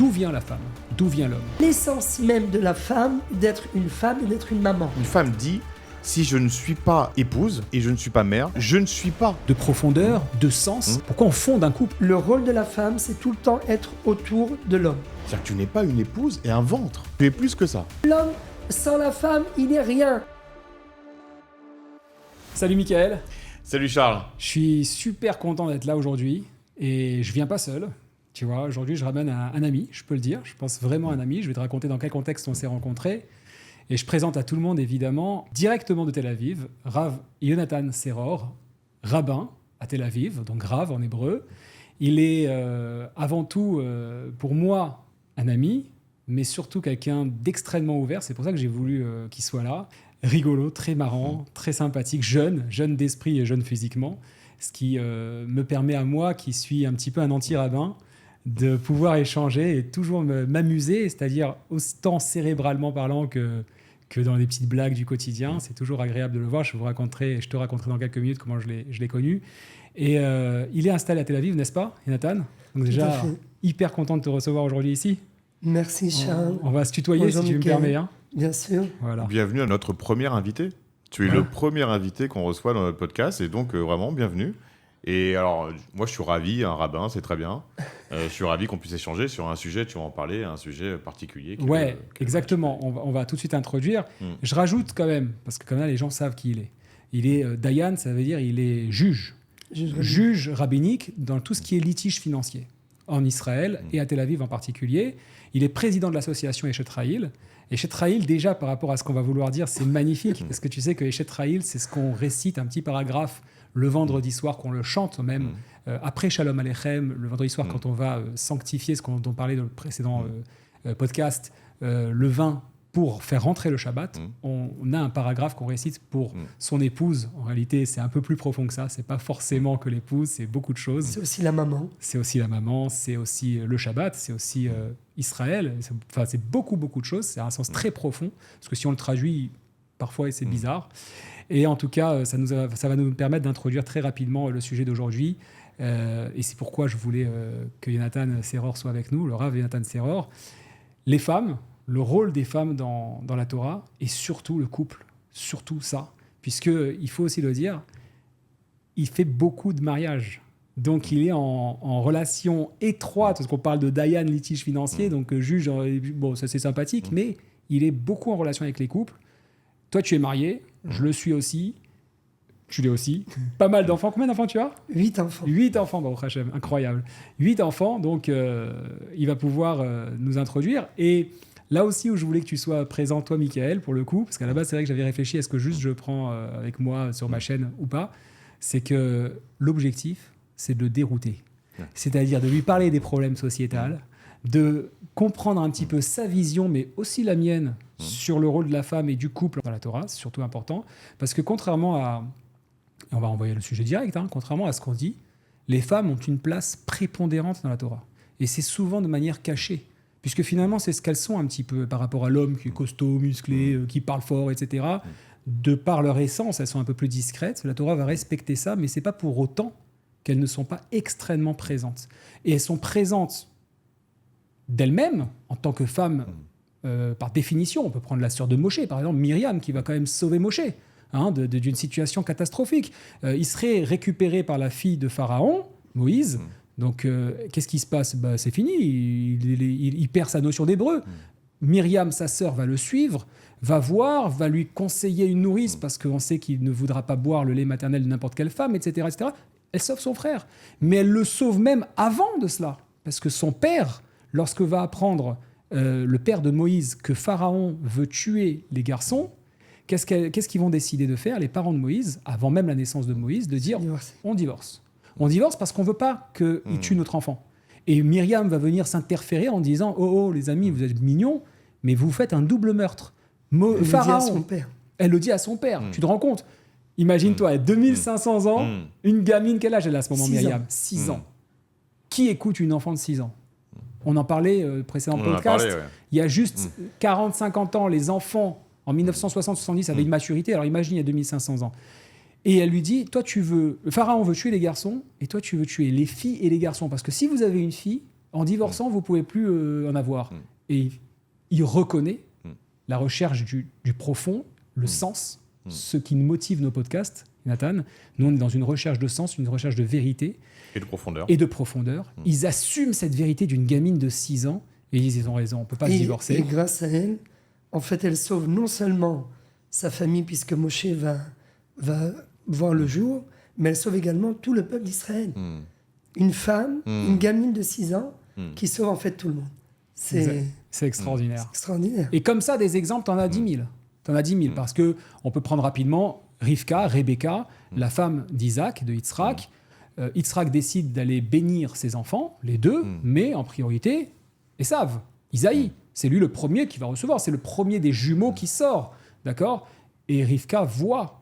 D'où vient la femme? D'où vient l'homme? L'essence même de la femme, d'être une femme et d'être une maman. Une femme dit, si je ne suis pas épouse et je ne suis pas mère, je ne suis pas. De profondeur, de sens. Pourquoi on fonde un couple? Le rôle de la femme, c'est tout le temps être autour de l'homme. C'est-à-dire que tu n'es pas une épouse et un ventre. Tu es plus que ça. L'homme, sans la femme, il n'est rien. Salut Mickaël. Salut Charles. Je suis super content d'être là aujourd'hui et je viens pas seul. Tu vois, aujourd'hui je ramène un ami, je peux le dire. Je pense vraiment à un ami. Je vais te raconter dans quel contexte on s'est rencontrés. Et je présente à tout le monde, évidemment, directement de Tel Aviv, Rav Yonatan Seror, rabbin à Tel Aviv, donc Rav en hébreu. Il est avant tout, pour moi, un ami, mais surtout quelqu'un d'extrêmement ouvert. C'est pour ça que j'ai voulu qu'il soit là. Rigolo, très marrant, très sympathique, jeune d'esprit et jeune physiquement. Ce qui me permet à moi, qui suis un petit peu un anti-rabbin, de pouvoir échanger et toujours m'amuser, c'est-à-dire autant cérébralement parlant que dans les petites blagues du quotidien. C'est toujours agréable de le voir. Je te raconterai dans quelques minutes comment je l'ai connu. Et il est installé à Tel Aviv, n'est-ce pas, Yonatan? Donc déjà, hyper content de te recevoir aujourd'hui ici. Merci Charles. On va se tutoyer. Bonjour, si tu me Mickaël. permets. Hein. Bien sûr. Voilà. Bienvenue à notre premier invité. Tu es le premier invité qu'on reçoit dans notre podcast et donc vraiment bienvenue. Et alors, moi je suis ravi, un rabbin, c'est très bien. Je suis ravi qu'on puisse échanger sur un sujet, tu vas en parler, un sujet particulier. Ouais, exactement. On va tout de suite introduire. Je rajoute quand même, parce que comme là les gens savent qui il est. Il est Dayan, ça veut dire il est juge. Juge rabbinique dans tout ce qui est litige financier en Israël et à Tel Aviv en particulier. Il est président de l'association Eshet Rahil. Eshet Rahil, déjà par rapport à ce qu'on va vouloir dire, c'est magnifique. Parce que tu sais que Eshet Rahil, c'est ce qu'on récite, un petit paragraphe le vendredi soir, qu'on le chante même, après Shalom Aleichem, le vendredi soir, quand on va sanctifier ce dont on parlait dans le précédent podcast, le vin pour faire rentrer le Shabbat, on a un paragraphe qu'on récite pour son épouse. En réalité, c'est un peu plus profond que ça. C'est pas forcément que l'épouse, c'est beaucoup de choses. C'est aussi la maman. C'est aussi la maman, c'est aussi le Shabbat, c'est aussi Israël. C'est beaucoup de choses. C'est un sens très profond, parce que si on le traduit, parfois c'est bizarre. Et en tout cas, ça va nous permettre d'introduire très rapidement le sujet d'aujourd'hui. Et c'est pourquoi je voulais que Yonatan Seror soit avec nous, le Rav Yonatan Seror. Les femmes, le rôle des femmes dans la Torah, et surtout le couple, surtout ça. Puisqu'il faut aussi le dire, il fait beaucoup de mariages. Donc il est en relation étroite, parce qu'on parle de Dayan, litige financier, donc juge, bon, ça c'est sympathique, mais il est beaucoup en relation avec les couples. Toi, tu es marié, je le suis aussi, tu l'es aussi. Pas mal d'enfants. Combien d'enfants tu as? 8 enfants. 8 enfants, Baruch Hashem, incroyable. 8 enfants, donc il va pouvoir nous introduire. Et là aussi où je voulais que tu sois présent, toi, Mickaël, pour le coup, parce qu'à la base, c'est vrai que j'avais réfléchi, est-ce que juste je prends avec moi sur ma chaîne ou pas, c'est que l'objectif, c'est de le dérouter. C'est-à-dire de lui parler des problèmes sociétals, de comprendre un petit peu sa vision, mais aussi la mienne, sur le rôle de la femme et du couple dans la Torah, c'est surtout important, parce que contrairement à... On va envoyer le sujet direct, contrairement à ce qu'on dit, les femmes ont une place prépondérante dans la Torah. Et c'est souvent de manière cachée, puisque finalement, c'est ce qu'elles sont un petit peu par rapport à l'homme qui est costaud, musclé, qui parle fort, etc. De par leur essence, elles sont un peu plus discrètes. La Torah va respecter ça, mais ce n'est pas pour autant qu'elles ne sont pas extrêmement présentes. Et elles sont présentes d'elles-mêmes, en tant que femmes, par définition. On peut prendre la sœur de Moshe, par exemple, Myriam, qui va quand même sauver Moshe d'une situation catastrophique. Il serait récupéré par la fille de Pharaon, Moïse. Donc, qu'est-ce qui se passe? C'est fini, il perd sa notion d'hébreu. Myriam, sa sœur, va le suivre, va voir, va lui conseiller une nourrice, parce qu'on sait qu'il ne voudra pas boire le lait maternel de n'importe quelle femme, etc., etc. Elle sauve son frère. Mais elle le sauve même avant de cela, parce que son père, lorsque va apprendre le père de Moïse que Pharaon veut tuer les garçons, qu'est-ce qu'ils vont décider de faire, les parents de Moïse, avant même la naissance de Moïse, de dire on divorce. On divorce parce qu'on ne veut pas qu'il tue notre enfant. Et Myriam va venir s'interférer en disant oh les amis, vous êtes mignons, mais vous faites un double meurtre. Pharaon, elle le dit à son père. Tu te rends compte? Imagine-toi, à 2500 ans, une gamine, quel âge elle a à ce moment, 6 ans. Qui écoute une enfant de 6 ans? On en parlait précédent podcast. Il y a juste 40-50 ans, les enfants, en 1960-70, avaient une maturité. Alors imagine, il y a 2500 ans. Et elle lui dit, Pharaon veut tuer les garçons, et toi, tu veux tuer les filles et les garçons. Parce que si vous avez une fille, En divorçant, vous pouvez plus en avoir. Et il reconnaît la recherche du profond, le sens, ce qui nous motive nos podcasts, Nathan. Nous, on est dans une recherche de sens, une recherche de vérité. Et de profondeur. Ils assument cette vérité d'une gamine de 6 ans et ils disent, ils ont raison, on ne peut pas se divorcer. Et grâce à elle, en fait, elle sauve non seulement sa famille, puisque Moshe va voir le jour, mais elle sauve également tout le peuple d'Israël. Une femme, une gamine de 6 ans, qui sauve en fait tout le monde. C'est extraordinaire. C'est extraordinaire. Et comme ça, des exemples, t'en as 10 000. T'en as 10 000 parce qu'on peut prendre rapidement Rivka, Rebecca, la femme d'Isaac, de Yitzhak. Yitzhak décide d'aller bénir ses enfants, les deux, mais en priorité, Esav, Isaïe. C'est lui le premier qui va recevoir. C'est le premier des jumeaux qui sort. D'accord ? Et Rivka voit.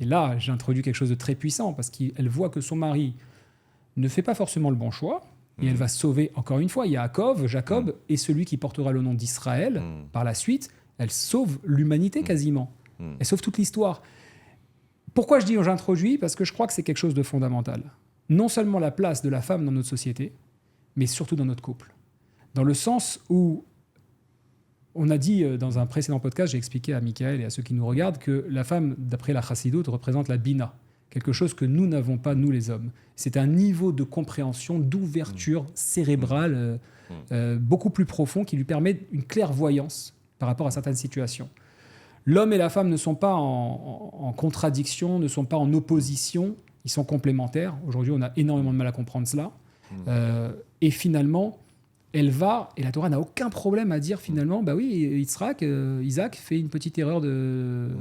Et là, j'introduis quelque chose de très puissant parce qu'elle voit que son mari ne fait pas forcément le bon choix. Et elle va sauver, encore une fois, Jacob est celui qui portera le nom d'Israël. Par la suite, elle sauve l'humanité quasiment. Elle sauve toute l'histoire. Pourquoi je dis j'introduis ? Parce que je crois que c'est quelque chose de fondamental. Non seulement la place de la femme dans notre société, mais surtout dans notre couple. Dans le sens où, on a dit dans un précédent podcast, j'ai expliqué à Michael et à ceux qui nous regardent que la femme, d'après la Chassidoute, représente la Bina. Quelque chose que nous n'avons pas, nous les hommes. C'est un niveau de compréhension, d'ouverture cérébrale beaucoup plus profond qui lui permet une clairvoyance par rapport à certaines situations. L'homme et la femme ne sont pas en contradiction, ne sont pas en opposition, ils sont complémentaires. Aujourd'hui, on a énormément de mal à comprendre cela. Et finalement, elle va, et la Torah n'a aucun problème à dire finalement, bah oui, Isaac fait une petite erreur de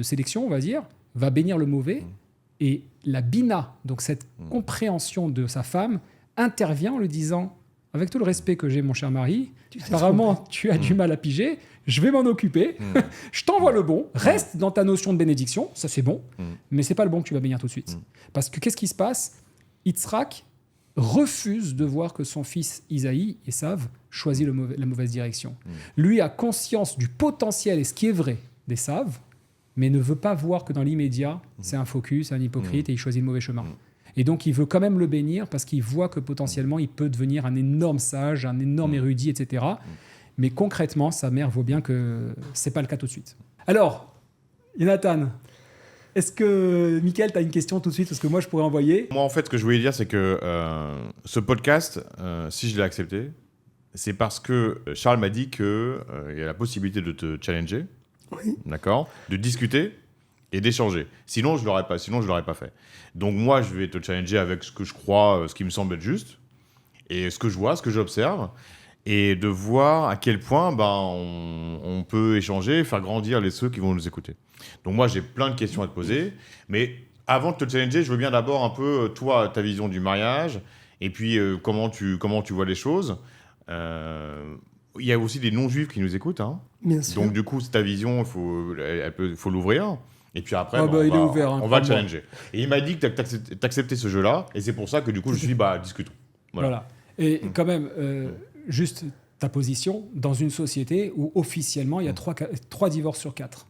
sélection, on va dire, va bénir le mauvais, et la Bina, donc cette compréhension de sa femme, intervient en lui disant, avec tout le respect que j'ai, mon cher mari, apparemment tu as du mal à piger, je vais m'en occuper, je t'envoie le bon, reste dans ta notion de bénédiction, ça c'est bon, mais c'est pas le bon que tu vas bénir tout de suite. Parce que qu'est-ce qui se passe ? Yitzhak refuse de voir que son fils Isaïe, Esav, choisit la mauvaise direction. Lui a conscience du potentiel et ce qui est vrai d'Esav, mais ne veut pas voir que dans l'immédiat, c'est un focus, c'est un hypocrite et il choisit le mauvais chemin. Et donc, il veut quand même le bénir parce qu'il voit que potentiellement, il peut devenir un énorme sage, un énorme érudit, etc. Mais concrètement, sa mère vaut bien que ce n'est pas le cas tout de suite. Alors, Jonathan, est-ce que, Mickaël, tu as une question tout de suite ? Parce que moi, je pourrais envoyer. Moi, en fait, ce que je voulais dire, c'est que ce podcast, si je l'ai accepté, c'est parce que Charles m'a dit qu'il y a la possibilité de te challenger, d'accord, de discuter et d'échanger. Sinon, je l'aurais pas fait. Donc moi, je vais te challenger avec ce que je crois, ce qui me semble être juste, et ce que je vois, ce que j'observe, et de voir à quel point on peut échanger, faire grandir ceux qui vont nous écouter. Donc moi, j'ai plein de questions à te poser, mais avant de te challenger, je veux bien d'abord un peu, toi, ta vision du mariage, et puis comment tu vois les choses. Il y a aussi des non-juifs qui nous écoutent. Hein. Bien sûr. Donc, du coup, c'est ta vision, il faut l'ouvrir. Et puis après, il est ouvert, on va le challenger. Et il m'a dit que tu acceptais ce jeu-là. Et c'est pour ça que, du coup, je suis dit, discutons. Voilà. Et quand même, juste ta position dans une société où officiellement, il y a 3 divorces sur 4.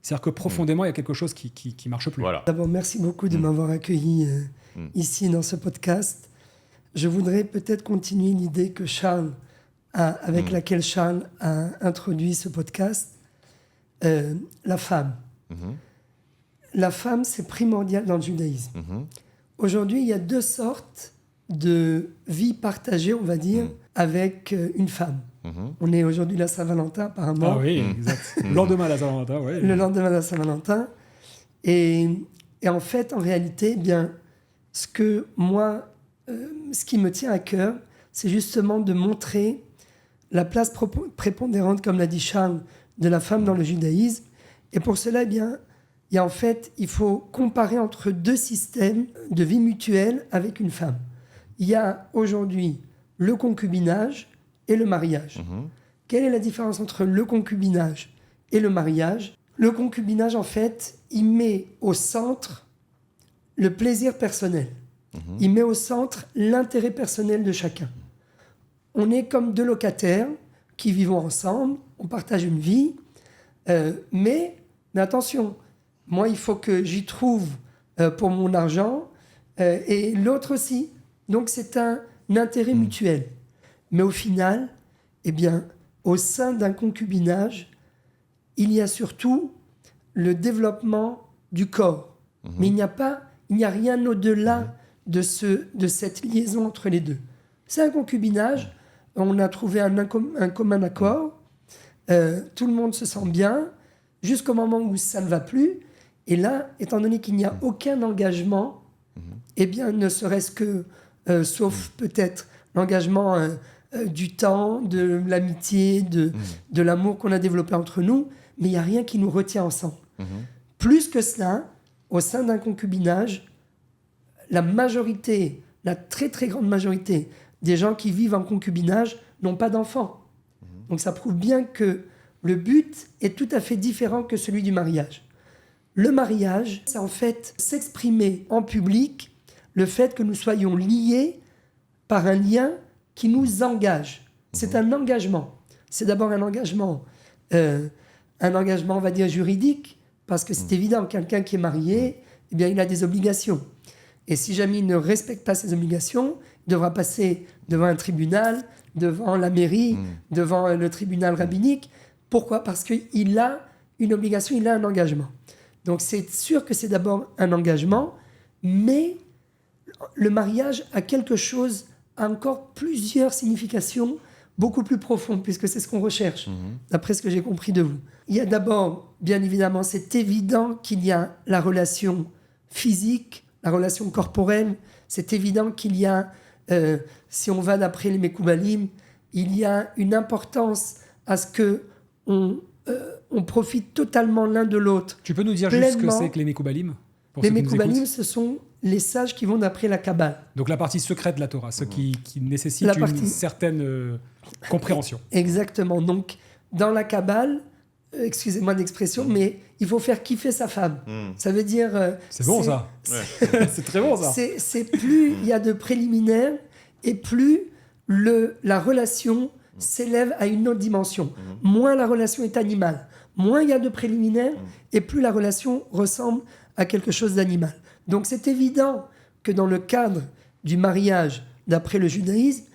C'est-à-dire que profondément, il y a quelque chose qui ne marche plus. Voilà. D'abord, merci beaucoup de m'avoir accueilli ici dans ce podcast. Je voudrais peut-être continuer l'idée que avec laquelle Charles a introduit ce podcast, la femme. La femme, c'est primordial dans le judaïsme. Aujourd'hui, il y a 2 sortes de vie partagée, on va dire, avec une femme. On est aujourd'hui la Saint-Valentin, apparemment. Ah oui, exact. Le lendemain de la Saint-Valentin, oui. Le lendemain de la Saint-Valentin. Et en fait, en réalité, ce qui me tient à cœur, c'est justement de montrer la place prépondérante, comme l'a dit Charles, de la femme dans le judaïsme. Et pour cela, il faut comparer entre 2 systèmes de vie mutuelle avec une femme. Il y a aujourd'hui le concubinage et le mariage. Quelle est la différence entre le concubinage et le mariage ? Le concubinage, en fait, il met au centre le plaisir personnel. Il met au centre l'intérêt personnel de chacun. On est comme 2 locataires qui vivent ensemble, on partage une vie, mais attention, moi, il faut que j'y trouve pour mon argent, et l'autre aussi. Donc, c'est un intérêt mutuel. Mais au final, eh bien, au sein d'un concubinage, il y a surtout le développement du corps. Mais il n'y a rien au-delà de cette liaison entre les deux. C'est un concubinage, on a trouvé un commun accord, tout le monde se sent bien, jusqu'au moment où ça ne va plus. Et là, étant donné qu'il n'y a aucun engagement, eh bien, ne serait-ce que, sauf peut-être l'engagement du temps, de l'amitié, de l'amour qu'on a développé entre nous, mais il n'y a rien qui nous retient ensemble. Plus que cela, au sein d'un concubinage, la majorité, la très très grande majorité des gens qui vivent en concubinage n'ont pas d'enfants. Donc ça prouve bien que le but est tout à fait différent que celui du mariage. Le mariage, c'est en fait s'exprimer en public le fait que nous soyons liés par un lien qui nous engage. C'est un engagement. C'est d'abord un engagement, on va dire, juridique, parce que c'est évident, quelqu'un qui est marié, eh bien, il a des obligations. Et si jamais il ne respecte pas ses obligations, il devra passer devant un tribunal, devant la mairie, devant le tribunal rabbinique. Pourquoi ? Parce qu'il a une obligation, il a un engagement. Donc c'est sûr que c'est d'abord un engagement, mais le mariage a quelque chose, a encore plusieurs significations beaucoup plus profondes, puisque c'est ce qu'on recherche, d'après ce que j'ai compris de vous. Il y a d'abord, bien évidemment, c'est évident qu'il y a la relation physique, la relation corporelle. C'est évident qu'il y a, si on va d'après les Mekoubalim, il y a une importance à ce que on profite totalement l'un de l'autre. Tu peux nous dire juste ce que c'est que les Mekoubalim ? Les Mekoubalim, ce sont les sages qui vont d'après la Kabbale. Donc la partie secrète de la Torah, ce qui nécessite une certaine compréhension. Exactement. Donc, dans la Kabbale, excusez-moi d'expression, mais il faut faire kiffer sa femme. Ça veut dire... c'est bon, ça. C'est très bon, ça. C'est plus il y a de préliminaires et plus la relation s'élève à une autre dimension. Moins la relation est animale, moins il y a de préliminaires et plus la relation ressemble à quelque chose d'animal. Donc c'est évident que dans le cadre du mariage, d'après le judaïsme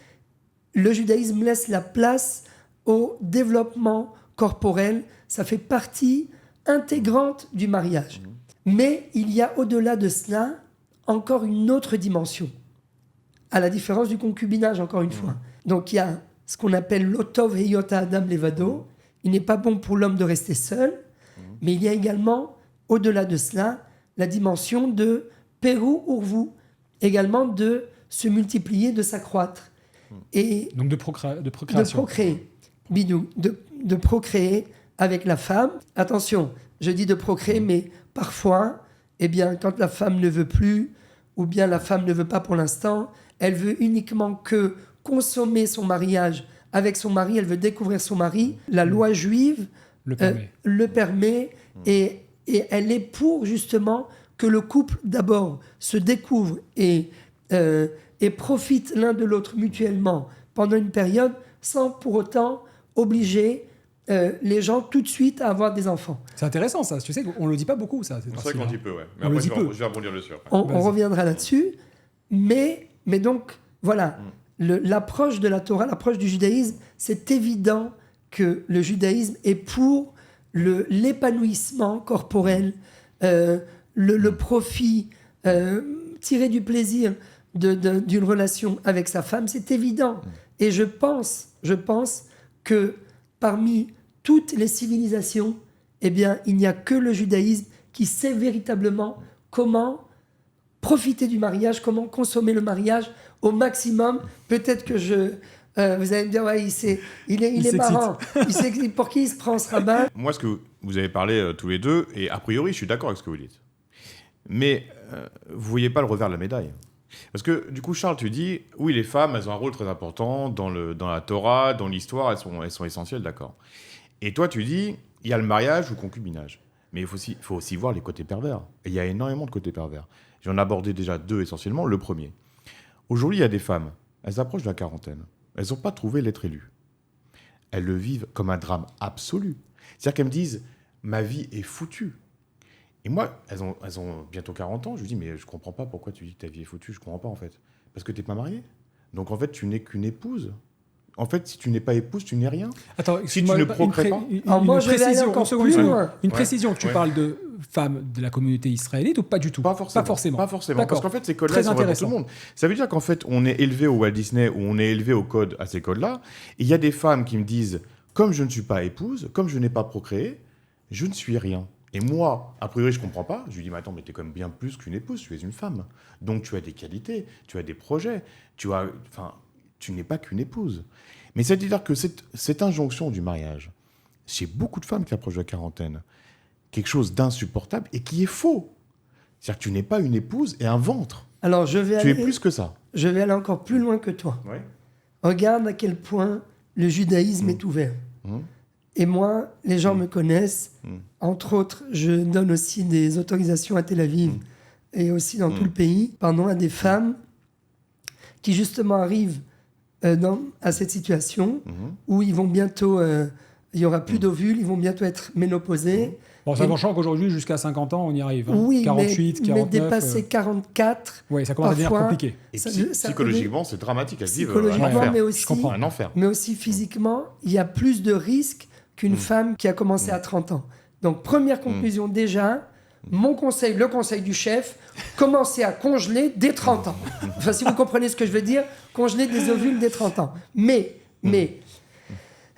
laisse la place au développement corporel. Ça fait partie intégrante du mariage. Mais il y a au-delà de cela encore une autre dimension, à la différence du concubinage, encore une fois. Donc il y a ce qu'on appelle l'otov heyota adam levado. Il n'est pas bon pour l'homme de rester seul, mais il y a également, au-delà de cela, la dimension de Pérou Urvu, également de se multiplier, de s'accroître. Et donc de procréation. De procréer, bidou, de procréer avec la femme. Attention, je dis de procréer, mais parfois, eh bien, quand la femme ne veut plus, ou bien la femme ne veut pas pour l'instant, elle veut uniquement que consommer son mariage avec son mari, elle veut découvrir son mari. La loi juive le permet et elle est pour justement que le couple d'abord se découvre et profite l'un de l'autre mutuellement pendant une période sans pour autant obliger les gens tout de suite à avoir des enfants. C'est intéressant ça, tu sais qu'on ne le dit pas beaucoup ça. C'est vrai qu'on dit peu, ouais. Mais après, je vais rebondir dessus. On reviendra là-dessus, mais donc voilà, l'approche de la Torah, l'approche du judaïsme, c'est évident que le judaïsme est pour l'épanouissement corporel, le profit, tirer du plaisir d'une relation avec sa femme, c'est évident. Et je pense que parmi toutes les civilisations, eh bien, il n'y a que le judaïsme qui sait véritablement comment profiter du mariage, comment consommer le mariage au maximum. Peut-être que vous allez me dire, ouais, il est marrant. Il sait pour qui il se prend ce rabbin. Moi, ce que vous avez parlé tous les deux, et a priori, je suis d'accord avec ce que vous dites. Mais vous ne voyez pas le revers de la médaille. Parce que, du coup, Charles, tu dis, oui, les femmes, elles ont un rôle très important dans la Torah, dans l'histoire, elles sont essentielles, d'accord. Et toi, tu dis, il y a le mariage ou le concubinage. Mais il faut aussi voir les côtés pervers. Et il y a énormément de côtés pervers. J'en ai abordé déjà deux essentiellement. Le premier. Aujourd'hui, il y a des femmes, elles approchent de la quarantaine. Elles n'ont pas trouvé l'être élu. Elles le vivent comme un drame absolu. C'est-à-dire qu'elles me disent, ma vie est foutue. Et moi, elles ont bientôt 40 ans. Je lui dis, mais je ne comprends pas pourquoi tu dis que ta vie est foutue. Je ne comprends pas, en fait. Parce que tu n'es pas mariée ? Donc en fait, tu n'es qu'une épouse. En fait, si tu n'es pas épouse, tu n'es rien. Attends, Si tu ne procrées pas. Alors moi, je vais aller précision, encore une seconde, plus une seconde. loin. Une Ouais. précision, tu Ouais. parles de femmes de la communauté israélite ou pas du tout? Pas forcément. Pas forcément. D'accord. Parce qu'en fait, ces codes-là Très sont vrais pour tout intéressant. le monde. Ça veut dire qu'en fait, on est élevé au Walt Disney ou on est élevé au code, à ces codes-là. Et il y a des femmes qui me disent, comme je ne suis pas épouse, comme je n'ai pas procréé, je ne suis rien. Et moi, a priori, je comprends pas. Je lui dis, mais attends, mais t'es quand même bien plus qu'une épouse. Tu es une femme. Donc tu as des qualités, tu as des projets, tu n'es pas qu'une épouse. Mais c'est-à-dire que cette injonction du mariage, chez beaucoup de femmes qui approchent de la quarantaine, quelque chose d'insupportable et qui est faux. C'est-à-dire que tu n'es pas une épouse et un ventre. Alors, Tu es plus que ça. je vais aller encore plus loin que toi. Ouais. Regarde à quel point le judaïsme est ouvert. Mmh. Et moi, les gens me connaissent. Mm. Entre autres, je donne aussi des autorisations à Tel Aviv et aussi dans tout le pays, à des femmes qui justement arrivent à cette situation où ils vont bientôt, il y aura plus d'ovules, ils vont bientôt être ménopausés. Bon, sachant qu'aujourd'hui, jusqu'à 50 ans, on y arrive. Hein. Oui, 48, mais 49. dépasser 44, Oui, ça commence à devenir parfois, compliqué. Et Ça- ça psychologiquement, c'est dramatique. Elles vivent un psychologiquement, enfer. mais aussi, je comprends. Un enfer. mais aussi physiquement, il y a plus de risques qu'une femme qui a commencé à 30 ans. Donc, première conclusion déjà, mon conseil, le conseil du chef, commencez à congeler dès 30 ans. Enfin, si vous comprenez ce que je veux dire, congeler des ovules dès 30 ans. Mais,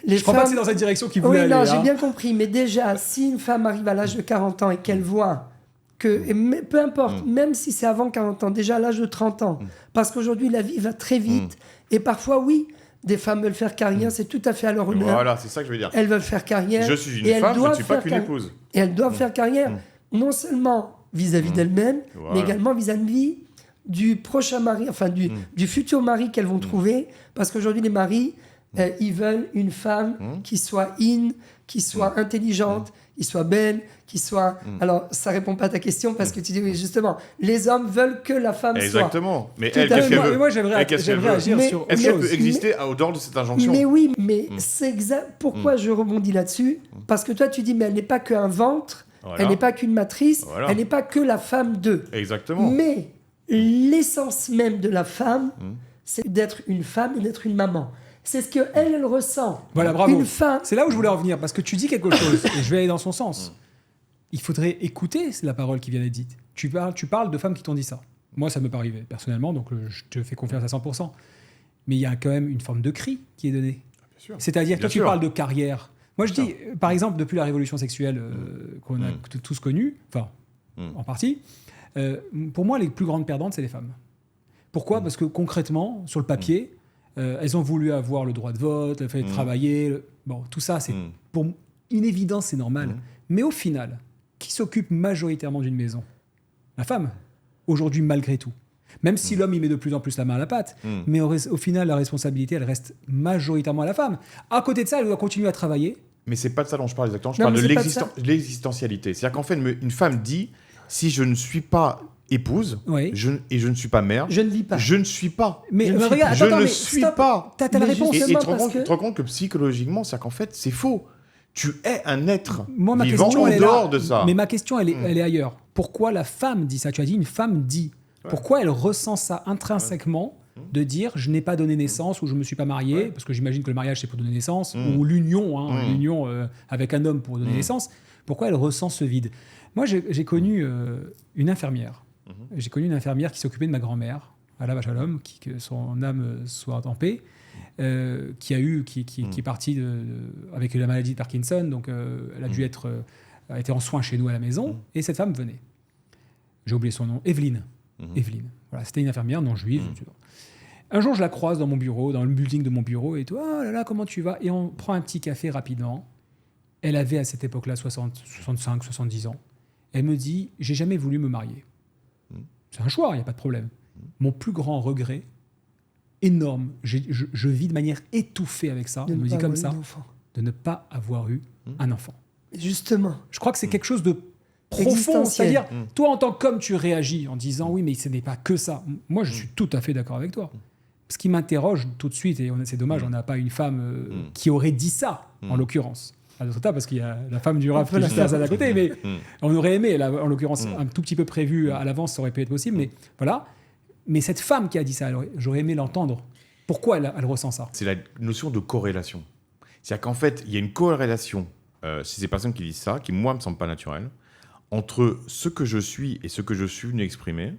les Je crois pas que c'est dans cette direction qu'il voulait oui, aller. non, j'ai hein. bien compris. Mais déjà, si une femme arrive à l'âge de 40 ans et qu'elle voit que, peu importe, même si c'est avant 40 ans, déjà à l'âge de 30 ans, parce qu'aujourd'hui, la vie va très vite. Et parfois, oui, des femmes veulent faire carrière, c'est tout à fait à leur honneur. Voilà, c'est ça que je veux dire. Elles veulent faire carrière. Je suis une et elles femme, je ne doivent suis pas faire qu'une carrière. épouse. Et elles doivent faire carrière, non seulement vis-à-vis d'elles-mêmes, Voilà. mais également vis-à-vis du prochain mari, enfin du futur mari qu'elles vont trouver. Parce qu'aujourd'hui, les maris, ils veulent une femme qui soit qui soit intelligente, qui soit belle, qui soit... Alors, ça répond pas à ta question parce que tu dis, oui, justement, les hommes veulent que la femme soit... Exactement. Mais Tout elle, à qu'est-ce fait. qu'elle veut Moi, j'aimerais qu'est-ce qu'elle veut agir Mais- sur autre Est-ce qu'elle chose. peut exister au dehors de cette injonction Mais oui, mais c'est exact. Pourquoi je rebondis là-dessus? Parce que toi, tu dis, mais elle n'est pas qu'un ventre, Voilà. elle n'est pas qu'une matrice, Voilà. elle n'est pas que la femme d'eux. Exactement. Mais l'essence même de la femme, c'est d'être une femme et d'être une maman. C'est ce qu'elle ressent. Voilà, bravo. Une femme. C'est là où je voulais en venir, parce que tu dis quelque chose, et je vais aller dans son sens. Il faudrait écouter la parole qui vient d'être dite. Tu parles de femmes qui t'ont dit ça. Moi, ça ne m'est pas arrivé, personnellement, donc je te fais confiance à 100%. Mais il y a quand même une forme de cri qui est donnée. Bien sûr. C'est-à-dire, Bien toi, tu sûr. parles de carrière. Moi, je Bien dis, par exemple, depuis la révolution sexuelle qu'on a tous connue, enfin, en partie, pour moi, les plus grandes perdantes, c'est les femmes. Pourquoi? Parce que concrètement, sur le papier, elles ont voulu avoir le droit de vote, le fait de travailler. Bon, tout ça, c'est pour une évidence, c'est normal. Mais au final, qui s'occupe majoritairement d'une maison? La femme. Aujourd'hui, malgré tout. Même si l'homme, il met de plus en plus la main à la pâte. Mais au final, la responsabilité, elle reste majoritairement à la femme. À côté de ça, elle doit continuer à travailler. Mais c'est pas de ça dont je parle exactement. Je Non, parle de mais c'est pas de ça. l'existentialité. C'est-à-dire qu'en fait, une femme dit, si je ne suis pas épouse Oui. et je ne suis pas mère, Je ne vis pas. je ne suis pas. Mais Je ne suis regarde, je attends, ne mais suis stop. pas. T'as la Mais réponse. Et justement, tu te rends parce compte, que- tu te rends compte que psychologiquement, c'est qu'en fait, c'est faux. Tu es un être Moi, ma vivant question, en elle est dehors là. de ça. Mais ma question, elle est ailleurs. Pourquoi la femme dit ça? Tu as dit une femme dit. Pourquoi elle ressent ça intrinsèquement de dire je n'ai pas donné naissance ou je me suis pas marié, parce que j'imagine que le mariage c'est pour donner naissance, ou l'union, l'union avec un homme pour donner naissance. Pourquoi elle ressent ce vide? Moi, j'ai connu une infirmière. J'ai connu une infirmière qui s'occupait de ma grand-mère, Alain Shalom, que son âme soit en paix, qui est partie avec la maladie de Parkinson, donc elle a dû a été en soins chez nous à la maison, et cette femme venait. J'ai oublié son nom, Evelyne. Evelyne. Voilà, c'était une infirmière non juive. Un jour, je la croise dans mon bureau, dans le building de mon bureau, et tout. Oh là là, comment tu vas? Et on prend un petit café rapidement. Elle avait à cette époque-là 65, 70 ans. Elle me dit, j'ai jamais voulu me marier. C'est un choix, il n'y a pas de problème. Mon plus grand regret, énorme, je vis de manière étouffée avec ça, de elle ne me dit pas comme avoir ça, un enfant. de ne pas avoir eu un enfant. Justement. Je crois que c'est quelque chose de profond. Existentiel. C'est-à-dire, toi, en tant qu'homme, tu réagis en disant oui, mais ce n'est pas que ça. Moi, je suis tout à fait d'accord avec toi. Ce qui m'interroge tout de suite, et c'est dommage, on n'a pas une femme qui aurait dit ça, en l'occurrence. À notre état, parce qu'il y a la femme du rap qui est juste à côté, mais on aurait aimé, là, en l'occurrence, un tout petit peu prévu à l'avance, ça aurait pu être possible, mais voilà. Mais cette femme qui a dit ça, alors, j'aurais aimé l'entendre. Pourquoi elle ressent ça? C'est la notion de corrélation. C'est-à-dire qu'en fait, il y a une corrélation, chez ces personnes qui disent ça, qui, moi, me semble pas naturelle, entre ce que je suis et ce que je suis venu exprimer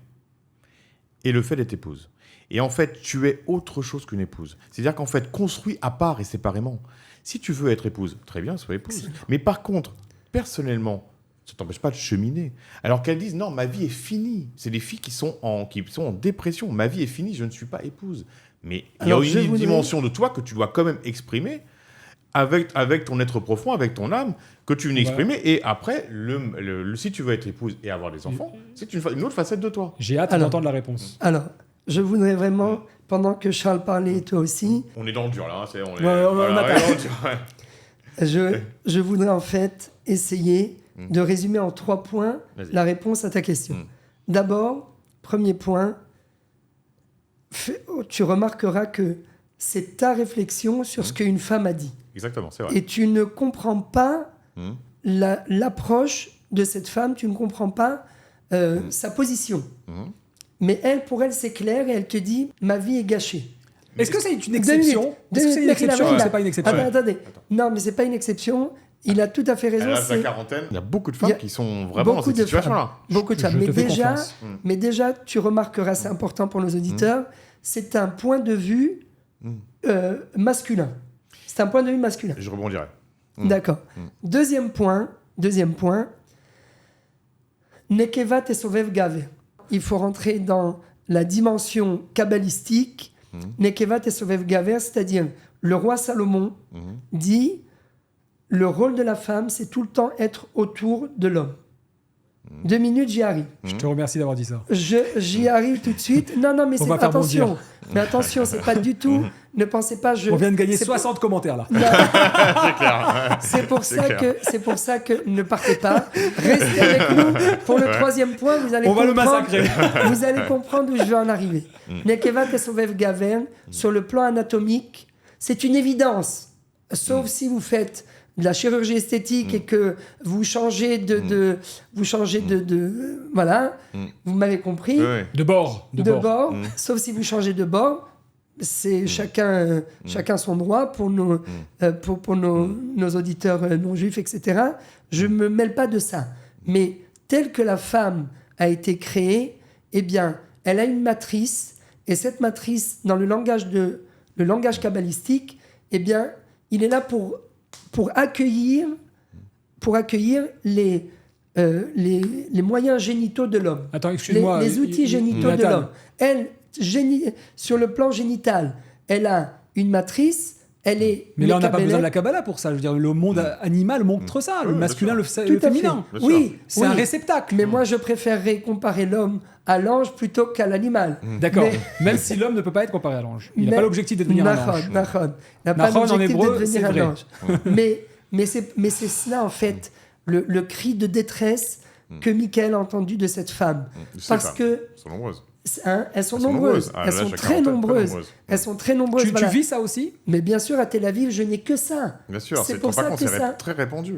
et le fait d'être épouse. Et en fait, tu es autre chose qu'une épouse. C'est-à-dire qu'en fait, construit à part et séparément. Si tu veux être épouse, très bien, sois épouse. Mais par contre, personnellement, ça ne t'empêche pas de cheminer. Alors qu'elles disent, non, ma vie est finie. C'est des filles qui sont en dépression. Ma vie est finie, je ne suis pas épouse. Mais il y a une dimension de toi que tu dois quand même exprimer avec ton être profond, avec ton âme, que tu viens d'exprimer. Et après, si tu veux être épouse et avoir des enfants, c'est une autre facette de toi. J'ai hâte d'entendre la réponse. Alors, je voudrais vraiment, pendant que Charles parlait, toi aussi... On est dans le dur, là. Je voudrais en fait essayer de résumer en 3 points la réponse à ta question. D'abord, premier point, tu remarqueras que c'est ta réflexion sur ce qu'une femme a dit. Exactement, c'est vrai. Et tu ne comprends pas l'approche de cette femme, tu ne comprends pas sa position. Mais pour elle, c'est clair et elle te dit « ma vie est gâchée ». Est-ce que c'est une exception? Est-ce que c'est une exception ou c'est pas une exception? Attendez. Non, mais c'est pas une exception. Il a tout à fait raison. Elle a sa quarantaine. Il y a beaucoup de femmes qui sont vraiment dans cette situation-là. Beaucoup de femmes. Mais déjà, tu remarqueras, c'est important pour nos auditeurs, c'est un point de vue masculin. C'est un point de vue masculin. Je rebondirai. D'accord. Deuxième point, Nekevat et Sovev Gave. Il faut rentrer dans la dimension kabbalistique. Nekevat et Sovev Gave, c'est-à-dire le roi Salomon dit le rôle de la femme, c'est tout le temps être autour de l'homme. 2 minutes, j'y arrive. Je te remercie d'avoir dit ça. J'y arrive tout de suite. Non, mais c'est attention. Mais attention, c'est pas du tout. Ne pensez pas. On vient de gagner 60 commentaires là. C'est clair. C'est pour ça que ne partez pas. Restez avec nous pour le 3e point. Vous allez va le massacrer. Vous allez comprendre où je vais en arriver. Nekevat et Sovev Gaver, sur le plan anatomique, c'est une évidence. Sauf si vous faites de la chirurgie esthétique et que vous changez voilà, vous m'avez compris. De bord. Sauf si vous changez de bord. C'est chacun son droit pour nos auditeurs non juifs, etc. Je me mêle pas de ça. Mais telle que la femme a été créée, eh bien, elle a une matrice, et cette matrice, dans le langage kabbalistique, eh bien, il est là pour accueillir les moyens génitaux de l'homme. Attends, excuse-moi. Les outils génitaux de l'homme. Elle, sur le plan génital, elle a une matrice, elle est... Mais là, on n'a pas besoin de la Kabbalah pour ça. Je veux dire, le monde animal montre ça, le masculin, le féminin. Oui, c'est un réceptacle. Mais moi, je préférerais comparer l'homme à l'ange plutôt qu'à l'animal. D'accord. Même si l'homme ne peut pas être comparé à l'ange. Il n'a pas l'objectif de devenir un ange. Il n'a pas l'objectif de devenir un ange. Mais c'est cela, en fait, le cri de détresse que Michael a entendu de cette femme. Parce que... Elles sont nombreuses. Elles sont nombreuses. Elles sont très nombreuses. Elles sont très nombreuses. Tu vis ça aussi? Mais bien sûr, à Tel Aviv, je n'ai que ça. Bien sûr, c'est pour ça que c'est très répandu.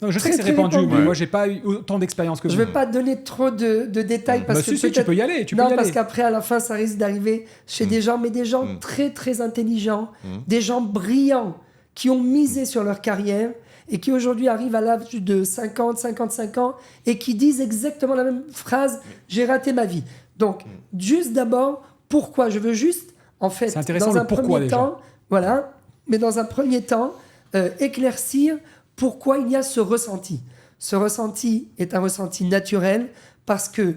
Non, je sais que c'est répandu, mais moi, j'ai pas eu autant d'expérience que vous. Je ne vais pas donner trop de détails parce que tu peux y aller. Parce qu'après, à la fin, ça risque d'arriver chez des gens, mais des gens très, très intelligents, des gens brillants qui ont misé sur leur carrière et qui aujourd'hui arrivent à l'âge de 50, 55 ans et qui disent exactement la même phrase « J'ai raté ma vie ». Donc, juste d'abord, pourquoi? Je veux juste, en fait, dans un premier temps, voilà, mais dans un premier temps, éclaircir pourquoi il y a ce ressenti. Ce ressenti est un ressenti naturel parce que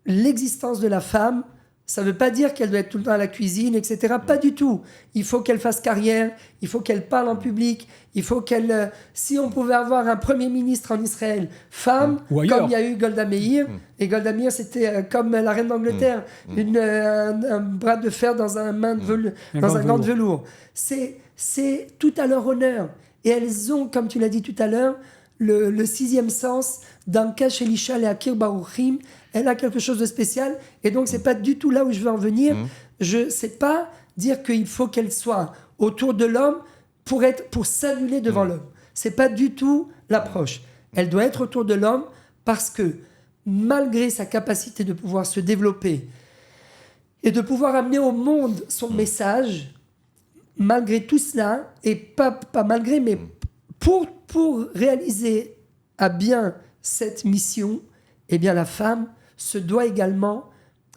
l'existence de la femme, ça ne veut pas dire qu'elle doit être tout le temps à la cuisine, etc. Pas du tout. Il faut qu'elle fasse carrière, il faut qu'elle parle en public, il faut qu'elle... si on pouvait avoir un premier ministre en Israël, femme, comme il y a eu Golda Meir, et Golda Meir, c'était comme la reine d'Angleterre, un bras de fer dans un gant de velours. C'est tout à leur honneur. Et elles ont, comme tu l'as dit tout à l'heure, le 6e sens d'Amkash Elisha et Akir Baruchim. Elle a quelque chose de spécial. Et donc, c'est pas du tout là où je veux en venir. Je sais pas dire qu'il faut qu'elle soit autour de l'homme pour s'annuler devant l'homme. C'est pas du tout l'approche. Elle doit être autour de l'homme parce que, malgré sa capacité de pouvoir se développer et de pouvoir amener au monde son message, malgré tout cela, et pas malgré, mais pour réaliser à bien cette mission, eh bien la femme se doit également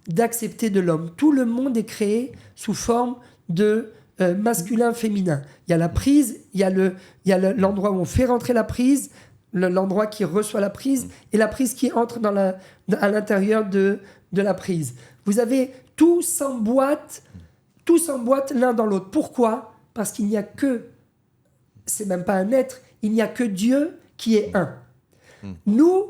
d'accepter de l'homme. Tout le monde est créé sous forme de masculin-féminin. Il y a la prise, il y a l'endroit où on fait rentrer la prise, l'endroit qui reçoit la prise, et la prise qui entre à l'intérieur de la prise. Vous avez tout s'emboîte l'un dans l'autre. Pourquoi ? Parce qu'il n'y a que, c'est même pas un être, il n'y a que Dieu qui est un. Nous,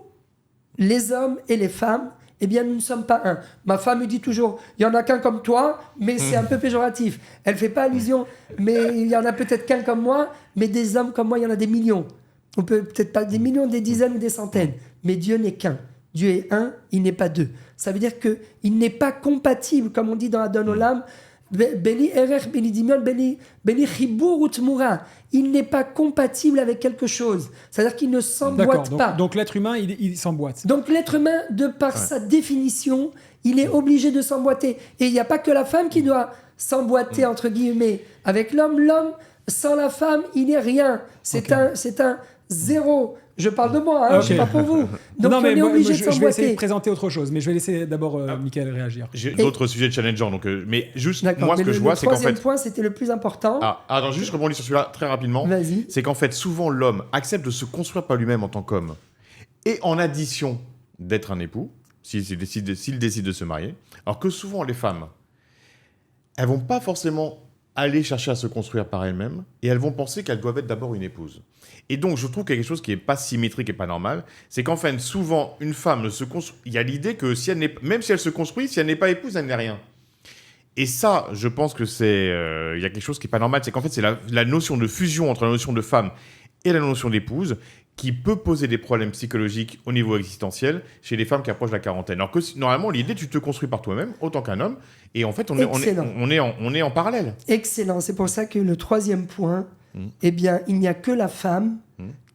les hommes et les femmes, eh bien, nous ne sommes pas un. Ma femme me dit toujours, il y en a qu'un comme toi, mais c'est un peu péjoratif. Elle fait pas allusion, mais il y en a peut-être qu'un comme moi, mais des hommes comme moi, il y en a des millions. On peut peut-être pas des millions, des dizaines ou des centaines, mais Dieu n'est qu'un. Dieu est un, il n'est pas deux. Ça veut dire qu'il n'est pas compatible, comme on dit dans Adon Olam, Beli Erech, Beli Dimion, Beli Chibur ou Tmura. Il n'est pas compatible avec quelque chose. C'est-à-dire qu'il ne s'emboîte pas. Donc l'être humain, il s'emboîte. Donc l'être humain, de par sa définition, il est obligé de s'emboîter. Et il n'y a pas que la femme qui doit s'emboîter, entre guillemets, avec l'homme. L'homme, sans la femme, il n'est rien. C'est un zéro. Je parle de moi, je ne sais pas pour vous. Donc on est obligé de s'emboîter. Je vais essayer de présenter autre chose, mais je vais laisser d'abord Mickaël réagir. J'ai d'autres sujets challengeants, donc, mais juste, moi, ce que je vois, c'est qu'en fait... Le troisième point, c'était le plus important. Attends, juste rebondir sur celui-là très rapidement. Vas-y. C'est qu'en fait, souvent, l'homme accepte de se construire par lui-même en tant qu'homme, et en addition d'être un époux, s'il décide de se marier, alors que souvent, les femmes, elles vont pas forcément aller chercher à se construire par elles-mêmes, et elles vont penser qu'elles doivent être d'abord une épouse. Et donc, je trouve qu'il y a quelque chose qui n'est pas symétrique et pas normal, c'est qu'en fait, souvent, une femme ne se construit... Il y a l'idée que même si elle se construit, si elle n'est pas épouse, elle n'est rien. Et ça, je pense que il y a quelque chose qui n'est pas normal, c'est qu'en fait, c'est la notion de fusion entre la notion de femme et la notion d'épouse qui peut poser des problèmes psychologiques au niveau existentiel chez les femmes qui approchent la quarantaine. Alors que normalement, l'idée, tu te construis par toi-même, autant qu'un homme, et en fait, on est en parallèle. Excellent. C'est pour ça que le troisième point, eh bien, il n'y a que la femme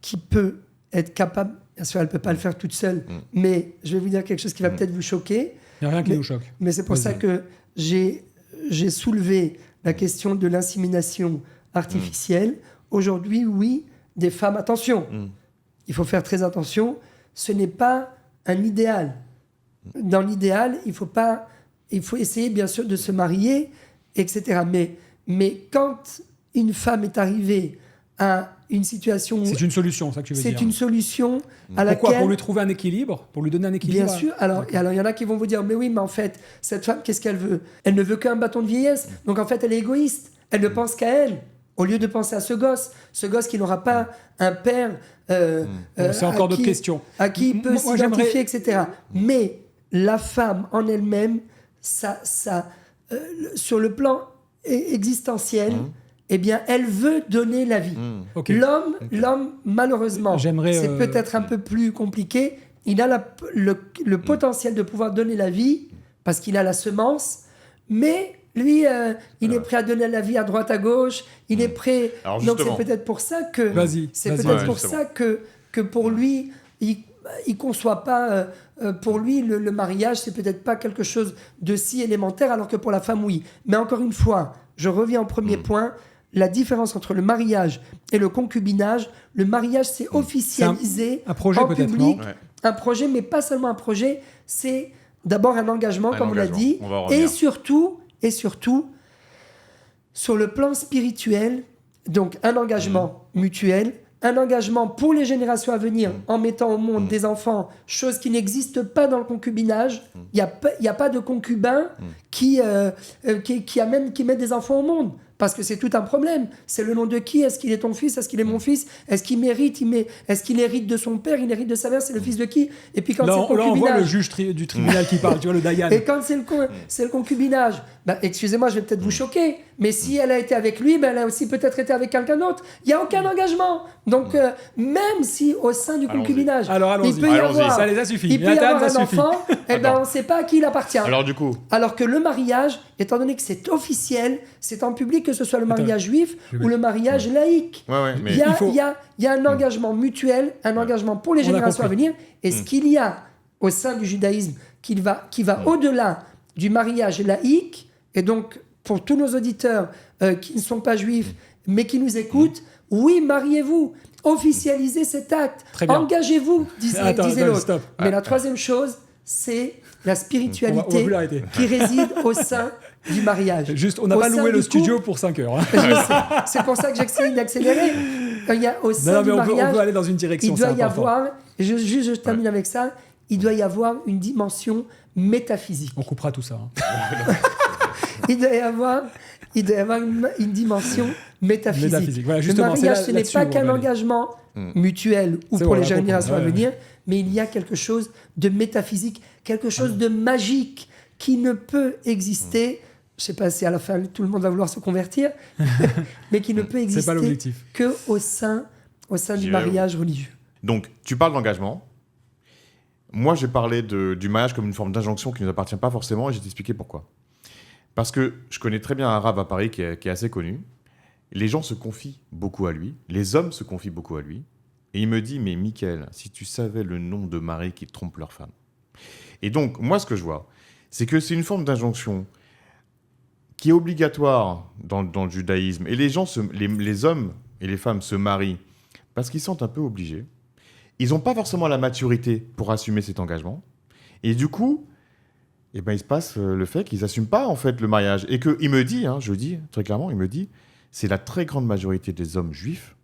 qui peut être capable, bien sûr, elle ne peut pas le faire toute seule, mais je vais vous dire quelque chose qui va peut-être vous choquer. Il n'y a rien qui nous choque. Mais c'est pour ça que j'ai soulevé la question de l'insémination artificielle. Aujourd'hui, oui, des femmes, attention, il faut faire très attention, ce n'est pas un idéal. Dans l'idéal, il faut essayer bien sûr de se marier, etc. Mais quand une femme est arrivée à une situation... C'est une solution, ça que tu veux dire. C'est une solution à laquelle... Pourquoi ? Pour lui trouver un équilibre ? Pour lui donner un équilibre ? Bien sûr. Alors, il y en a qui vont vous dire, mais oui, mais en fait, cette femme, qu'est-ce qu'elle veut ? Elle ne veut qu'un bâton de vieillesse. Donc en fait, elle est égoïste. Elle ne pense qu'à elle. Au lieu de penser à ce gosse qui n'aura pas un père... c'est encore d'autres questions. À qui il peut s'identifier, etc. Mais la femme en elle-même, sur le plan existentiel, eh bien, elle veut donner la vie. Okay. L'homme, malheureusement, c'est peut-être un peu plus compliqué. Il a le potentiel de pouvoir donner la vie parce qu'il a la semence, mais lui, il est prêt à donner la vie à droite, à gauche. Il est prêt. Donc c'est peut-être pour ça que que pour lui, il conçoit pas. Pour lui, le mariage, c'est peut-être pas quelque chose de si élémentaire, alors que pour la femme, oui. Mais encore une fois, je reviens au premier point. La différence entre le mariage et le concubinage, le mariage, c'est officialisé un projet en peut-être, public. Non un projet, mais pas seulement un projet, c'est d'abord un engagement, comme on l'a dit, et surtout, sur le plan spirituel, donc un engagement mutuel, un engagement pour les générations à venir en mettant au monde des enfants, chose qui n'existe pas dans le concubinage. Il n'y a pas de concubin qui met des enfants au monde. Parce que c'est tout un problème. C'est le nom de qui ? Est-ce qu'il est ton fils ? Est-ce qu'il est mon fils ? Est-ce qu'il mérite ? Est-ce qu'il hérite de son père ? Il hérite de sa mère ? C'est le fils de qui ? Et puis quand c'est le concubinage... Là, on voit le juge du tribunal qui parle, tu vois, le Dayan. Et quand c'est le concubinage, excusez-moi, je vais peut-être vous choquer, mais si elle a été avec lui, elle a aussi peut-être été avec quelqu'un d'autre. Il n'y a aucun engagement. Donc, même si au sein du concubinage, il peut y avoir, ça les a suffi. Il peut y avoir un enfant, on ne sait pas à qui il appartient. Alors que le mariage, étant donné que c'est officiel, c'est en public, que ce soit le mariage juif ou le mariage laïque. Il y a un engagement mutuel, un engagement pour les générations à venir. Et ce qu'il y a au sein du judaïsme qui va au-delà du mariage laïque, et donc pour tous nos auditeurs qui ne sont pas juifs, mais qui nous écoutent, oui, mariez-vous, officialisez cet acte, engagez-vous, disait l'autre. Stop. Mais la troisième chose, c'est la spiritualité qui réside au sein du mariage. Juste, on n'a pas loué le studio pour 5 heures. C'est pour ça que j'essaie d'accélérer. Au sein du mariage, on peut aller dans une direction. Il doit y avoir, je termine avec ça, il doit y avoir une dimension métaphysique. On coupera tout ça. Il doit y avoir une dimension métaphysique. Voilà, le mariage, ce n'est pas qu'un engagement mutuel ou pour les générations à venir, mais il y a quelque chose de métaphysique, quelque chose de magique qui ne peut exister. Je ne sais pas si à la fin tout le monde va vouloir se convertir, mais qui ne peut exister qu'au sein du mariage religieux. Donc, tu parles d'engagement. Moi, j'ai parlé du mariage comme une forme d'injonction qui ne nous appartient pas forcément, et je vais t'expliquer pourquoi. Parce que je connais très bien un rave à Paris qui est assez connu. Les gens se confient beaucoup à lui, les hommes se confient beaucoup à lui, et il me dit, mais Michael, si tu savais le nombre de maris qui trompent leurs femmes. Et donc, moi, ce que je vois, c'est que c'est une forme d'injonction qui est obligatoire dans le judaïsme. Et les gens, les hommes et les femmes se marient parce qu'ils sont un peu obligés. Ils n'ont pas forcément la maturité pour assumer cet engagement. Et du coup, il se passe le fait qu'ils n'assument pas en fait le mariage. Et qu'il me dit, je dis très clairement, il me dit, c'est la très grande majorité des hommes juifs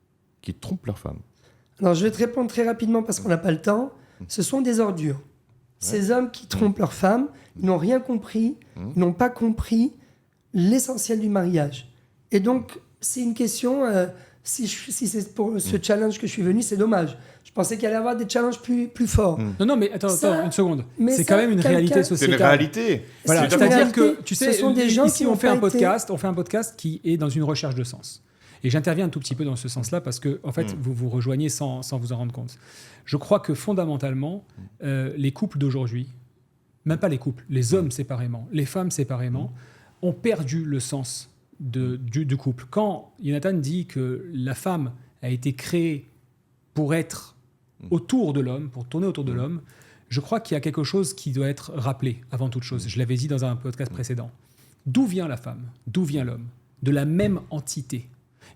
qui trompent leurs femmes. Alors, je vais te répondre très rapidement parce qu'on n'a pas le temps. Ce sont des ordures. Ces hommes qui trompent leurs femmes, ils n'ont rien compris, ils n'ont pas compris l'essentiel du mariage. Et donc, c'est une question, si c'est pour ce challenge que je suis venu, c'est dommage. Je pensais qu'il allait y avoir des challenges plus forts. Non, mais attends, une seconde. C'est quand même une réalité sociétale. C'est une réalité. Voilà, c'est-à-dire que, tu sais, ce sont des gens ici, on fait un podcast qui est dans une recherche de sens. Et j'interviens un tout petit peu dans ce sens-là parce que, en fait, vous vous rejoignez sans vous en rendre compte. Je crois que fondamentalement, les couples d'aujourd'hui, même pas les couples, les hommes séparément, les femmes séparément, ont perdu le sens du couple. Quand Jonathan dit que la femme a été créée pour être autour de l'homme, pour tourner autour de l'homme, je crois qu'il y a quelque chose qui doit être rappelé avant toute chose. Je l'avais dit dans un podcast précédent. D'où vient la femme ? D'où vient l'homme ? De la même entité.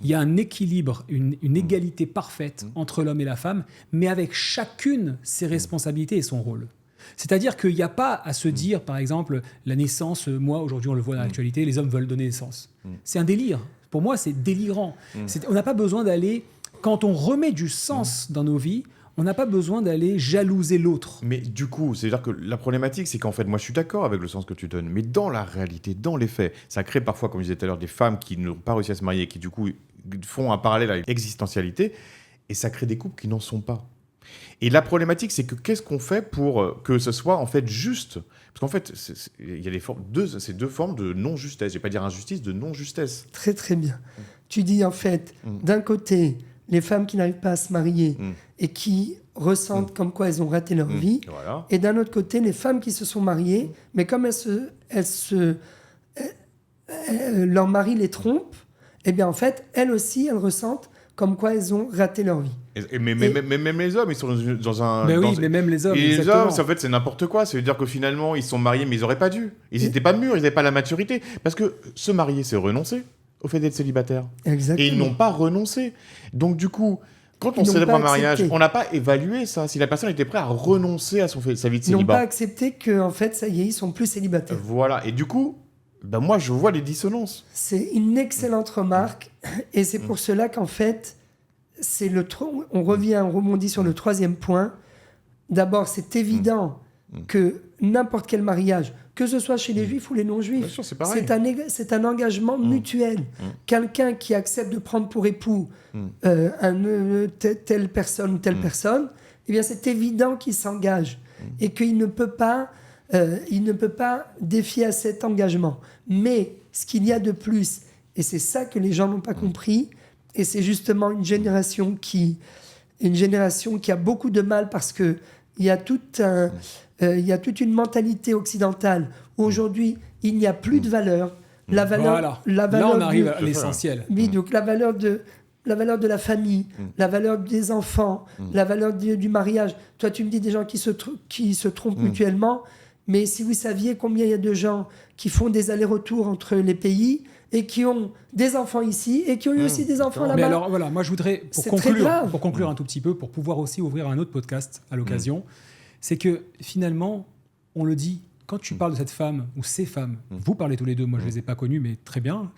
Il y a un équilibre, une égalité parfaite entre l'homme et la femme, mais avec chacune ses responsabilités et son rôle. C'est-à-dire qu'il n'y a pas à se dire, par exemple, la naissance, moi, aujourd'hui, on le voit dans l'actualité, les hommes veulent donner naissance. C'est un délire. Pour moi, c'est délirant. On n'a pas besoin d'aller... Quand on remet du sens dans nos vies, on n'a pas besoin d'aller jalouser l'autre. Mais du coup, c'est-à-dire que la problématique, c'est qu'en fait, moi, je suis d'accord avec le sens que tu donnes, mais dans la réalité, dans les faits, ça crée parfois, comme je disais tout à l'heure, des femmes qui n'ont pas réussi à se marier, qui du coup font un parallèle avec l'existentialité, et ça crée des couples qui n'en sont pas. Et la problématique, c'est que qu'est-ce qu'on fait pour que ce soit en fait juste ? Parce qu'en fait, il y a ces deux formes de non-justesse. Je ne vais pas dire injustice, de non-justesse. Très, très bien. Tu dis en fait, d'un côté, les femmes qui n'arrivent pas à se marier et qui ressentent comme quoi elles ont raté leur vie. Voilà. Et d'un autre côté, les femmes qui se sont mariées, mais comme leur mari les trompe, eh bien en fait, elles aussi, elles ressentent comme quoi elles ont raté leur vie. Mais même les hommes, ils sont dans un... Mais oui, mais même les hommes, et les hommes, en fait, c'est n'importe quoi. Ça veut dire que finalement, ils sont mariés, mais ils n'auraient pas dû. Ils n'étaient pas mûrs, ils n'avaient pas la maturité. Parce que se marier, c'est renoncer au fait d'être célibataire. Exactement. Et ils n'ont pas renoncé. Donc du coup, quand on célèbre un mariage, on n'a pas évalué ça. Si la personne était prête à renoncer à sa vie de célibat. Ils n'ont pas accepté qu'en fait, ça y est, ils sont plus célibataires. Voilà. Et du coup, moi, je vois les dissonances. C'est une excellente remarque. Et c'est pour cela qu'en fait, on rebondit sur le troisième point. D'abord, c'est évident que n'importe quel mariage, que ce soit chez les juifs ou les non-juifs, sûr, c'est pareil. C'est un engagement mutuel. Quelqu'un qui accepte de prendre pour époux telle personne ou telle personne, eh bien c'est évident qu'il s'engage et qu'il ne peut pas défier à cet engagement. Mais ce qu'il y a de plus, et c'est ça que les gens n'ont pas compris, et c'est justement une génération qui a beaucoup de mal parce que il y a toute une mentalité occidentale où aujourd'hui il n'y a plus de valeur. La valeur Là, on arrive à l'essentiel. Oui, donc la valeur de la famille, la valeur des enfants, la valeur du mariage. Toi, tu me dis des gens qui se trompent mutuellement. Mais si vous saviez combien il y a de gens qui font des allers-retours entre les pays et qui ont des enfants ici et qui ont eu aussi des enfants là-bas. Mais alors voilà, moi je voudrais, C'est très grave. pour conclure un tout petit peu, pour pouvoir aussi ouvrir un autre podcast à l'occasion, c'est que finalement, on le dit, quand tu parles de cette femme ou ces femmes, vous parlez tous les deux, moi je les ai pas connues, mais très bien,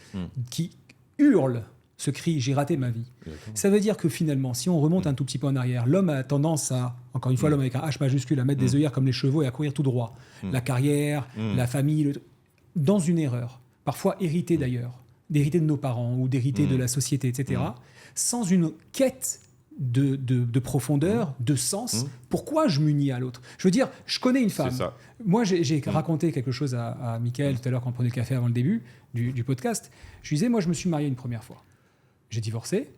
qui hurlent ce cri « j'ai raté ma vie ». Ça veut dire que finalement, si on remonte un tout petit peu en arrière, l'homme a tendance à, encore une fois, l'homme avec un H majuscule, à mettre des œillères comme les chevaux et à courir tout droit. La carrière, la famille, dans une erreur, parfois héritée d'ailleurs, d'hériter de nos parents ou d'hériter de la société, etc., sans une quête de profondeur, de sens. Pourquoi je m'unis à l'autre? Je veux dire, je connais une femme. Moi, j'ai raconté quelque chose à Mickaël tout à l'heure quand on prenait le café avant le début du podcast. Je lui disais, moi, je me suis marié une première fois. J'ai divorcé.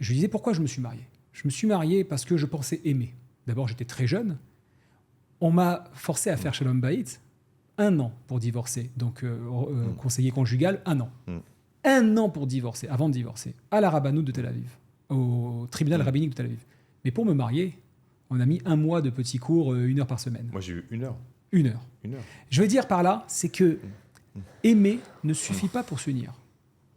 Je lui disais, pourquoi je me suis marié? Je me suis marié parce que je pensais aimer. D'abord, j'étais très jeune. On m'a forcé à faire Shalom Bayit 1 an pour divorcer. Donc, conseiller conjugal, 1 an. 1 an pour divorcer, avant de divorcer, à la Rabbanout de Tel Aviv, au tribunal rabbinique de Tel Aviv. Mais pour me marier, on a mis 1 mois de petits cours, 1 heure par semaine. Moi, j'ai eu 1 heure. 1 heure. 1 heure. Je veux dire par là, c'est que aimer ne suffit pas pour s'unir.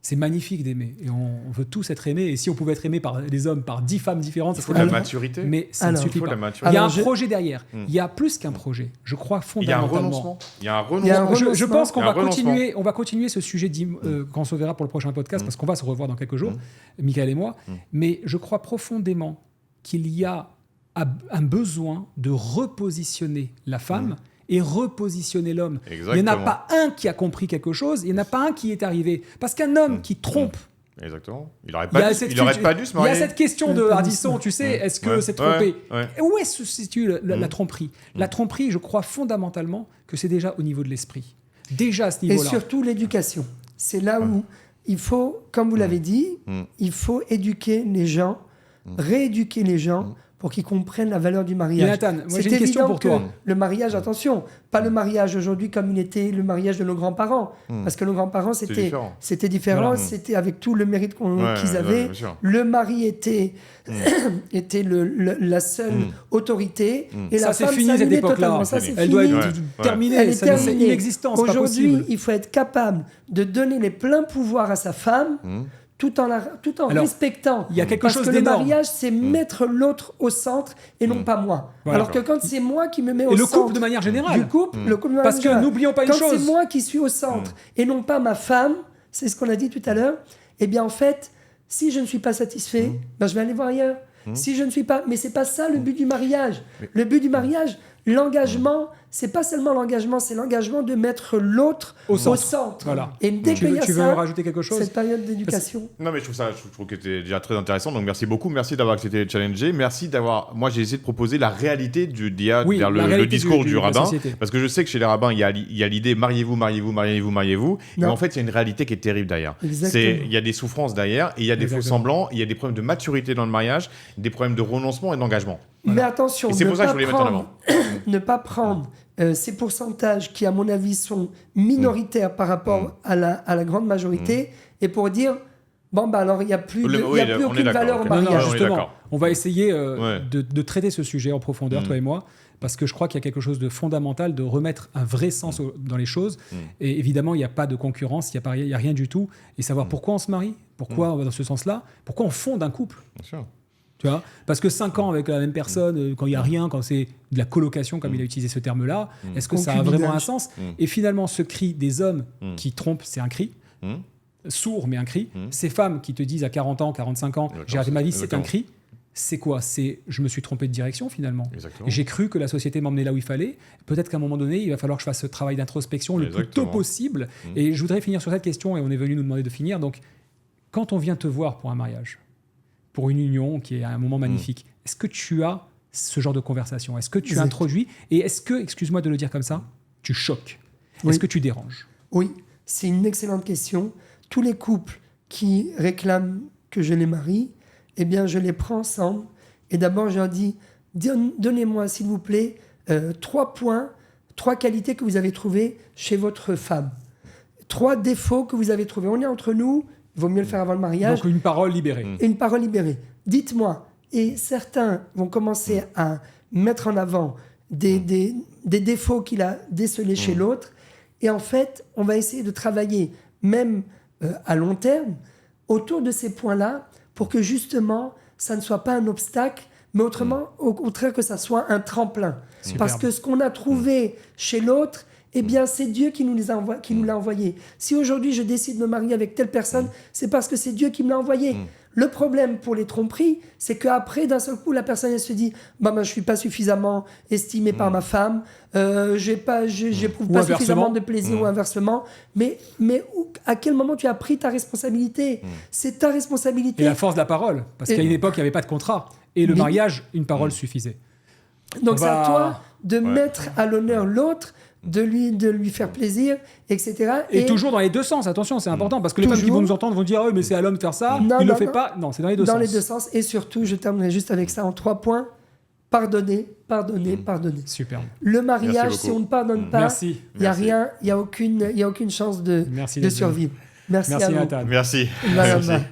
C'est magnifique d'aimer. Et on veut tous être aimés. Et si on pouvait être aimé par les hommes, par 10 femmes différentes, Il faut de la maturité. Mais ça ne suffit pas. Il y a un projet derrière. Il y a plus qu'un projet. Je crois fondamentalement. Il y a un renoncement. Je pense qu'on va continuer ce sujet quand on se verra pour le prochain podcast, parce qu'on va se revoir dans quelques jours, Mickaël et moi. Mais je crois profondément qu'il y a un besoin de repositionner la femme et repositionner l'homme. Exactement. Il n'y en a pas un qui a compris quelque chose, il n'y en a pas un qui est arrivé. Parce qu'un homme qui trompe... Exactement. Il n'aurait pas dû se marier. Il y a cette question de Ardisson, tu sais, est-ce que c'est trompé? Où est-ce que se situe la tromperie? La tromperie, je crois fondamentalement que c'est déjà au niveau de l'esprit. Déjà à ce niveau-là. Et surtout l'éducation. C'est là où il faut, comme vous l'avez dit, il faut éduquer les gens, rééduquer les gens pour qu'ils comprennent la valeur du mariage. Jonathan, moi j'ai une question pour toi. Le mariage, attention, pas le mariage aujourd'hui comme il était le mariage de nos grands-parents. Parce que nos grands-parents, c'était différent. Voilà. C'était avec tout le mérite qu'ils avaient. Le mari était la seule autorité. Et ça, la c'est femme fini cette époque-là. Elle doit être terminée. C'est inexistant. Aujourd'hui, il faut être capable de donner les pleins pouvoirs à sa femme. Tout en respectant. Il y a quelque parce chose que d'énorme. Le mariage, c'est mettre l'autre au centre et non pas moi. Voilà. Alors que quand c'est moi qui me mets au centre... Et le couple de manière générale. Le couple de manière parce que n'oublions pas une chose. Quand c'est moi qui suis au centre et non pas ma femme, c'est ce qu'on a dit tout à l'heure, eh bien en fait, si je ne suis pas satisfait, ben, je vais aller voir ailleurs. Si je ne suis pas... Mais c'est pas ça le but du mariage. Le but du mariage, l'engagement, c'est pas seulement l'engagement, c'est l'engagement de mettre l'autre au centre. Voilà. Et dès qu'il y a tu veux rajouter quelque chose? cette période d'éducation. Non, mais je trouve que c'était déjà très intéressant. Donc merci beaucoup, merci d'avoir accepté le challenger, merci d'avoir. Moi, j'ai essayé de proposer la réalité vers le discours du rabbin, parce que je sais que chez les rabbins, il y a l'idée mariez-vous, mariez-vous, mariez-vous, mariez-vous. Mais en fait, il y a une réalité qui est terrible derrière. Il y a des souffrances derrière, et il y a des faux semblants, il y a des problèmes de maturité dans le mariage, des problèmes de renoncement et d'engagement. Voilà. Mais attention, c'est pour ça que je voulais mettre en avant. Ne pas prendre ces pourcentages qui, à mon avis, sont minoritaires par rapport à la grande majorité, et pour dire, bon, bah alors il n'y a plus, aucune valeur au mariage. Justement, on va essayer de traiter ce sujet en profondeur, toi et moi, parce que je crois qu'il y a quelque chose de fondamental, de remettre un vrai sens dans les choses. Et évidemment, il n'y a pas de concurrence, il n'y a rien du tout. Et savoir pourquoi on se marie, pourquoi on va dans ce sens-là, pourquoi on fonde un couple. Bien sûr. Tu vois, parce que 5 ans avec la même personne, quand il n'y a rien, quand c'est de la colocation, comme il a utilisé ce terme-là, est-ce que ça a vraiment un sens? Et finalement, ce cri des hommes qui trompent, c'est un cri. Sourd, mais un cri. Ces femmes qui te disent à 40 ans, 45 ans, j'ai raté ma vie, c'est un cri. C'est quoi? C'est je me suis trompé de direction finalement. J'ai cru que la société m'emmenait là où il fallait. Peut-être qu'à un moment donné, il va falloir que je fasse ce travail d'introspection le plus tôt possible. Et je voudrais finir sur cette question, et on est venu nous demander de finir. Donc, quand on vient te voir pour un mariage, pour une union qui est un moment magnifique, est-ce que tu as ce genre de conversation? Est-ce que tu introduis? Et est-ce que, excuse-moi de le dire comme ça, tu choques? Est-ce que tu déranges? Oui, c'est une excellente question. Tous les couples qui réclament que je les marie, eh bien, je les prends ensemble. Et d'abord, je leur dis, donnez-moi, s'il vous plaît, 3 points, 3 qualités que vous avez trouvées chez votre femme. 3 défauts que vous avez trouvés. On est entre nous, il vaut mieux le faire avant le mariage. Donc une parole libérée. Une parole libérée. Dites-moi. Et certains vont commencer à mettre en avant des défauts qu'il a décelés chez l'autre. Et en fait, on va essayer de travailler, même à long terme, autour de ces points-là, pour que justement, ça ne soit pas un obstacle, mais autrement, au contraire, que ça soit un tremplin. Superbe. Parce que ce qu'on a trouvé chez l'autre, eh bien, c'est Dieu qui nous l'a envoyé. Si aujourd'hui, je décide de me marier avec telle personne, c'est parce que c'est Dieu qui me l'a envoyé. Le problème pour les tromperies, c'est qu'après, d'un seul coup, la personne elle se dit bah, je ne suis pas suffisamment estimé par ma femme, j'éprouve pas suffisamment de plaisir ou inversement. Mais à quel moment tu as pris ta responsabilité C'est ta responsabilité. Et la force de la parole. Parce qu'à une époque, il n'y avait pas de contrat. Et le mariage, une parole suffisait. Donc c'est à toi de mettre à l'honneur l'autre, de lui faire plaisir, etc. Et toujours dans les deux sens, attention, c'est important, parce que les femmes qui vont nous entendre vont dire « Ah oui, mais c'est à l'homme de faire ça, il ne le fait pas ». Non, c'est dans les deux sens. Dans les deux sens. Et surtout, je terminerai juste avec ça en 3 points. Pardonner, pardonner, pardonner. Superbe. Le mariage, si on ne pardonne pas, il n'y a rien, il n'y a aucune chance de survivre. Merci à vous. Merci. Voilà. Merci.